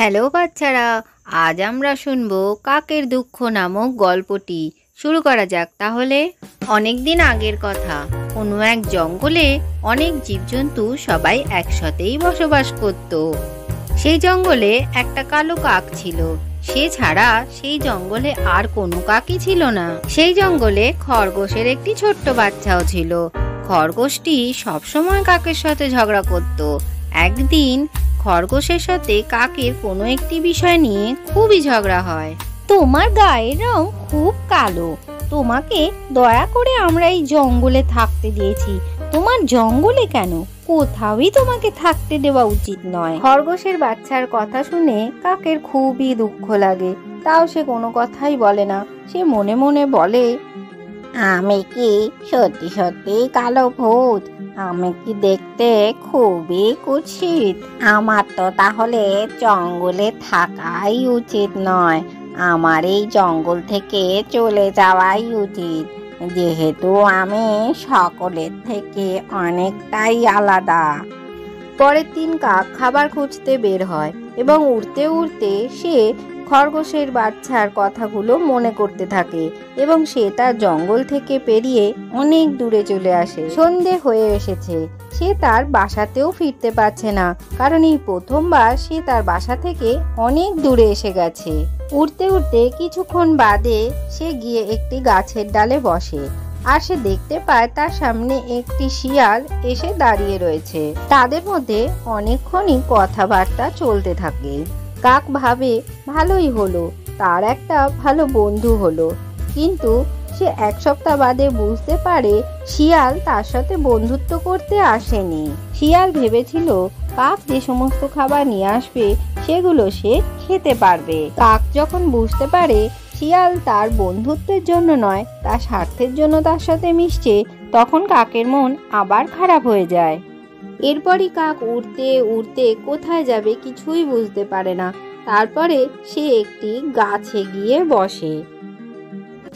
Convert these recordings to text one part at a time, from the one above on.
Hello বাচ্চারা, আজ আমরা শুনবো কাকের দুঃখ নামক গল্পটি। শুরু করা যাক তাহলে। অনেক দিন আগের কথা, কোনো এক জঙ্গলে অনেক জীবজন্তু সবাই একসাথেই বসবাস করত। সেই জঙ্গলে একটা কালো কাক ছিল। সে ছাড়া সেই জঙ্গলে আর কোনো কাকই ছিল না। সেই জঙ্গলে খরগোশের একটি ছোট্ট বাচ্চাও ছিল। খরগোশটি সবসময় কাকের সাথে ঝগড়া করত। একদিন খরগোশের সাথে কাকের কোনো একটি বিষয় নিয়ে খুবই ঝগড়া হয়। তোমার গায়ের রং খুব কালো, তোমাকে দয়া করে আমরা এই জঙ্গলে থাকতে দিয়েছি। তোমার জঙ্গলে কেন? কোথাওই তোমাকে থাকতে দেওয়া উচিত নয়। খরগোশের বাচ্চার কথা শুনে কাকের খুবই দুঃখ লাগে। তাও সে কোনো কথাই বলে না। সে মনে মনে বলে, আমি কি সত্যি সত্যি কালো ভূত? আমি কি দেখতে খুবই কুৎসিত? আমার তো তাহলে জঙ্গলে থাকাই উচিত নয়। আমার এই জঙ্গল থেকে চলে যাওয়াই উচিত, যেহেতু আমি সকলের থেকে অনেকটাই আলাদা। পরের দিন কাক খাবার খুঁজতে বের হয় এবং উড়তে উড়তে সে খরগোশের বাচ্চার কথাগুলো মনে করতে থাকে এবং সে তার জঙ্গল থেকে পেরিয়ে অনেক দূরে চলে আসে। সন্ধে হয়ে এসেছে। সে তার বাসাতেও ফিরতে পারছে না, কারণ এই প্রথমবার সে তার বাসা থেকে অনেক দূরে এসে গেছে। উড়তে উড়তে কিছুক্ষণ বাদে সে গিয়ে একটি গাছের ডালে বসে আর সে দেখতে পায় তার সামনে একটি শিয়াল এসে দাঁড়িয়ে রয়েছে। তাদের মধ্যে অনেকক্ষণই কথাবার্তা চলতে থাকে। কাক ভাবে ভালোই হলো, তার একটা ভালো বন্ধু হলো। কিন্তু সে এক সপ্তাহ বাদে বুঝতে পারে শিয়াল তার সাথে বন্ধুত্ব করতে আসেনি। শিয়াল ভেবেছিল কাক যে সমস্ত খাবার নিয়ে আসবে সেগুলো সে খেতে পারবে। কাক যখন বুঝতে পারে শিয়াল তার বন্ধুত্বের জন্য নয়, তার স্বার্থের জন্য তার সাথে মিশছে, তখন কাকের মন আবার খারাপ হয়ে যায়। এরপরই কাক উড়তে উড়তে কোথায় যাবে কিছুই বুঝতে পারে না। তারপরে সে একটি গাছে গিয়ে বসে।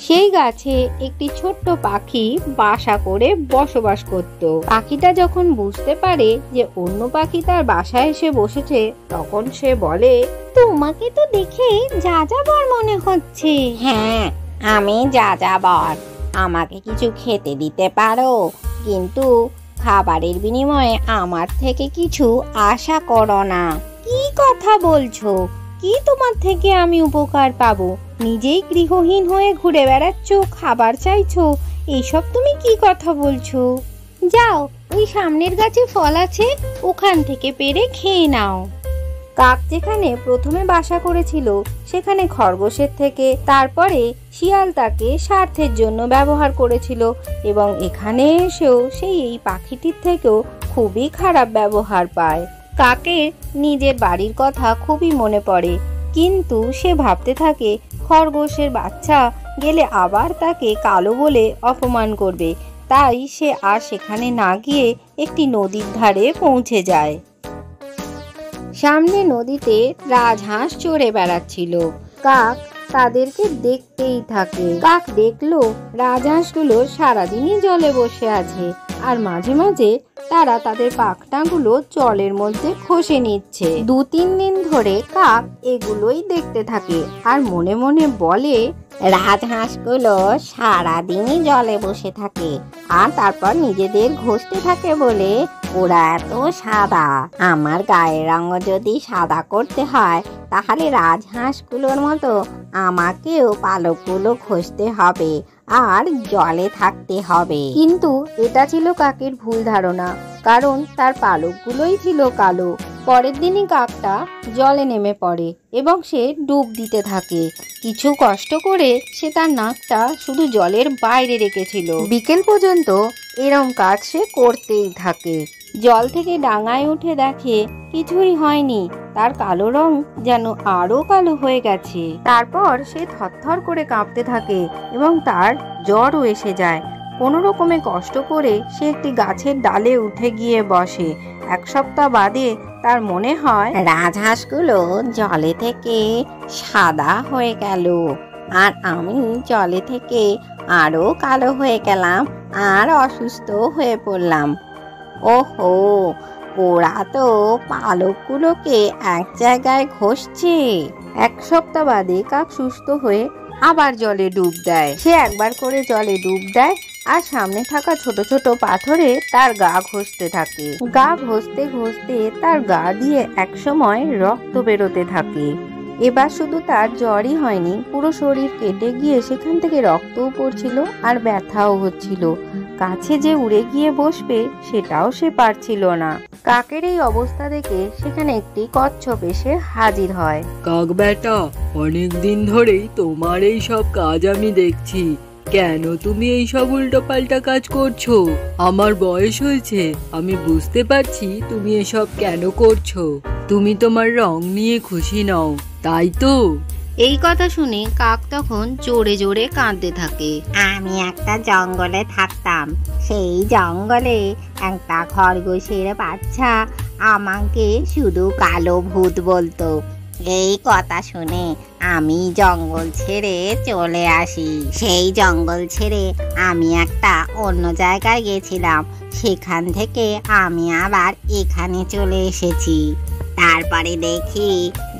সেই গাছে একটি ছোট্ট পাখি বাসা করে বসবাস করত। পাখিটা যখন বুঝতে পারে যে অন্য পাখি তার বাসায় এসে বসেছে, তখন সে বলে, তোমাকে তো দেখে যাযাবর মনে হচ্ছে। হ্যাঁ, আমি যাযাবর। আমাকে কিছু খেতে দিতে পারো, কিন্তু খাবারের বিনিময়ে আমার থেকে কিছু আশা করো না। কি কথা বলছো? কি তোমার থেকে আমি উপকার পাবো? নিজেই গৃহহীন হয়ে ঘুরে বেড়াচ্ছ, খাবার চাইছো, এইসব তুমি কি কথা বলছো? যাও, ওই সামনের গাছে ফল আছে, ওখান থেকে পেড়ে খেয়ে নাও। কাক যেখানে প্রথমে বাসা করেছিল সেখানে খরগোশের থেকে তারপরে শিয়াল তাকে স্বার্থের জন্য ব্যবহার করেছিল এবং এখানে এসেও সেই এই পাখিটির থেকেও খুবই খারাপ ব্যবহার পায়। কাকের নিজের বাড়ির কথা খুবই মনে পড়ে, কিন্তু সে ভাবতে থাকে খরগোশের বাচ্চা গেলে আবার তাকে কালো বলে অপমান করবে। তাই সে আর সেখানে না গিয়ে একটি নদীর ধারে পৌঁছে যায়। সামনে নদীতে রাজহাঁস চড়ে বেড়াচ্ছিল। কাক তাদেরকে দেখতেই থাকে। কাক দেখলো রাজহাঁসগুলো সারাদিনই জলে বসে আছে আর মাঝে মাঝে তারা তাদের পাখনাগুলো জলের মধ্যে খসে নিচ্ছে। 2-3 দিন ধরে কাক এগুলোই দেখতে থাকে আর মনে মনে বলে, রাজহাঁসগুলো সারাদিনই জলে বসে থাকে আর তারপর নিজেদের ঘষতে থাকে বলে ওরা এত সাদা। আমার গায়ের রঙ যদি সাদা করতে হয়, তাহলে রাজহাঁসগুলোর মতো আমাকেও পালকগুলো ঘষতে হবে আর জলে থাকতে হবে। কিন্তু এটা ছিল কাকের ভুল ধারণা, কারণ তার পালকগুলোই ছিল কালো। পরের দিনই কাকটা জলে নেমে পড়ে এবং সে ডুব দিতে থাকে। কিছু কষ্ট করে সে তার নাকটা শুধু জলের বাইরে রেখেছিল। বিকেল পর্যন্ত এরম কাজ সে করতেই থাকে। জল থেকে ডাঙায় উঠে দেখে কিছুই হয়নি, তার কালো রং যেন আরো কালো হয়ে গেছে। তারপর সে থরথর করে কাঁপতে থাকে এবং তার জ্বরও এসে যায়। কোনো রকমে কষ্ট করে সে একটি গাছের ডালে উঠে গিয়ে বসে। 1 সপ্তাহ বাদে তার মনে হয় রাজহাঁসগুলো জলে থেকে সাদা হয়ে গেল আর আমি জলে থেকে আরো কালো হয়ে গেলাম আর অসুস্থ হয়ে পড়লাম। ওহো, ওরা তো পালকগুলোকে এক জায়গায় ঘষছে। 1 সপ্তাহ বাদে কাক সুস্থ হয়ে আবার জলে ডুব দেয়। সে একবার করে জলে ডুব দেয় আর সামনে থাকা ছোট ছোট পাথরে তার গা ঘষতে থাকে। গা ঘষতে ঘষতে তার গা দিয়ে একসময় রক্ত বেরোতে থাকে। এবার শুধু তার জ্বরই হয়নি, পুরো শরীর কেটে গিয়ে সেখান থেকে রক্তও পড়ছিল আর ব্যথাও হচ্ছিল। কাছে যে উড়ে গিয়ে বসবে সেটাও সে পারছিল না। কাকের এই অবস্থা দেখে সেখানে একটি কচ্ছপ এসে হাজির হয়। কাক বেটা, অনেকদিন ধরেই তোমার এই সব কাজ আমি দেখছি। কেন তুমি এই সব উল্টো পাল্টা কাজ করছো? আমার বয়স হয়েছে, আমি বুঝতে পারছি তুমি এসব কেন করছো। তুমি তোমার রং নিয়ে খুশি নও, তাই তো? এই কথা শুনে কাক তখন জোরে জোরে কাঁদতে থাকে। আমি একটা জঙ্গলে থাকতাম, সেই জঙ্গলে একটা খরগোশের বাচ্চা আমাকে শুধু কালো ভূত বলতো। এই কথা শুনে আমি জঙ্গল ছেড়ে চলে আসি। সেই জঙ্গল ছেড়ে আমি একটা অন্য জায়গায় গেছিলাম, সেখান থেকে আমি আবার এখানে চলে এসেছি। তারপরে দেখি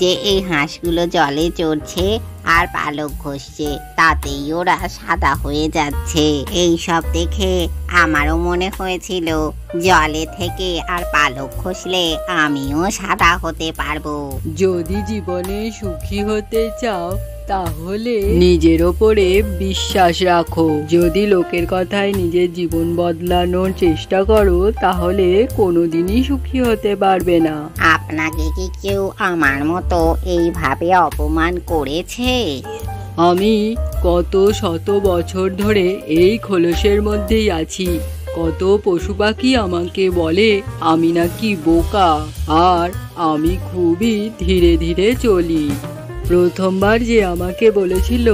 যে এই হাঁসগুলো জলে চড়ছে আর পালক ঘষছে, তাতেই ওরা সাদা হয়ে যাচ্ছে। এই সব দেখে আমারও মনে হয়েছিল জলে থেকে আর পালক ঘষলে আমিও সাদা হতে পারবো। যদি জীবনে সুখী হতে চাও তাহলে নিজের ওপরে বিশ্বাস রাখো। যদি লোকের কথায় নিজের জীবন বদলানোর চেষ্টা করো তাহলে কোনোদিনই সুখী হতে পারবে না। আপনাকে কি কেউ আমার মতো এইভাবে অপমান করেছে? আমি কত শত বছর ধরে এই খোলসের মধ্যেই আছি। কত পশু পাখি আমাকে বলে আমি নাকি বোকা, আর আমি খুবই ধীরে ধীরে চলি। প্রথমবার যে আমাকে বলেছিল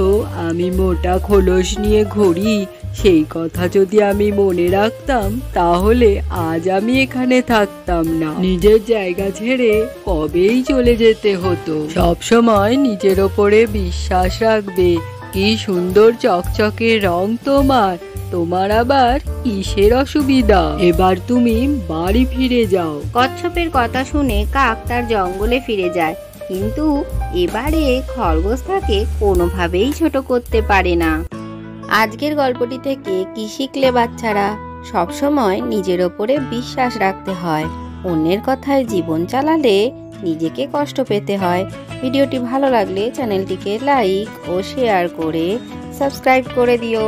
আমি মোটা খোলস নিয়ে ঘুরি, সেই কথা যদি আমি মনে রাখতাম তাহলে আজ আমি এখানে থাকতাম না। নিজের জায়গা ছেড়ে কবেই চলে যেতে হতো। সব সময় নিজের ওপরে বিশ্বাস রাখবে। কি সুন্দর চকচকে রং তোমার, তোমার আবার কিসের অসুবিধা? এবার তুমি বাড়ি ফিরে যাও। কচ্ছপের কথা শুনে কাক তার জঙ্গলে ফিরে যায়, কিন্তু এবারে খরগোশ তাকে কোনোভাবেই ছোট করতে পারে না। আজকের গল্পটি থেকে কি শিখলে বাচ্চারা? সবসময় নিজের ওপরে বিশ্বাস রাখতে হয়। অন্যের কথায় জীবন চালালে নিজেকে কষ্ট পেতে হয়। ভিডিওটি ভালো লাগলে চ্যানেলটিকে লাইক ও শেয়ার করে সাবস্ক্রাইব করে দিও।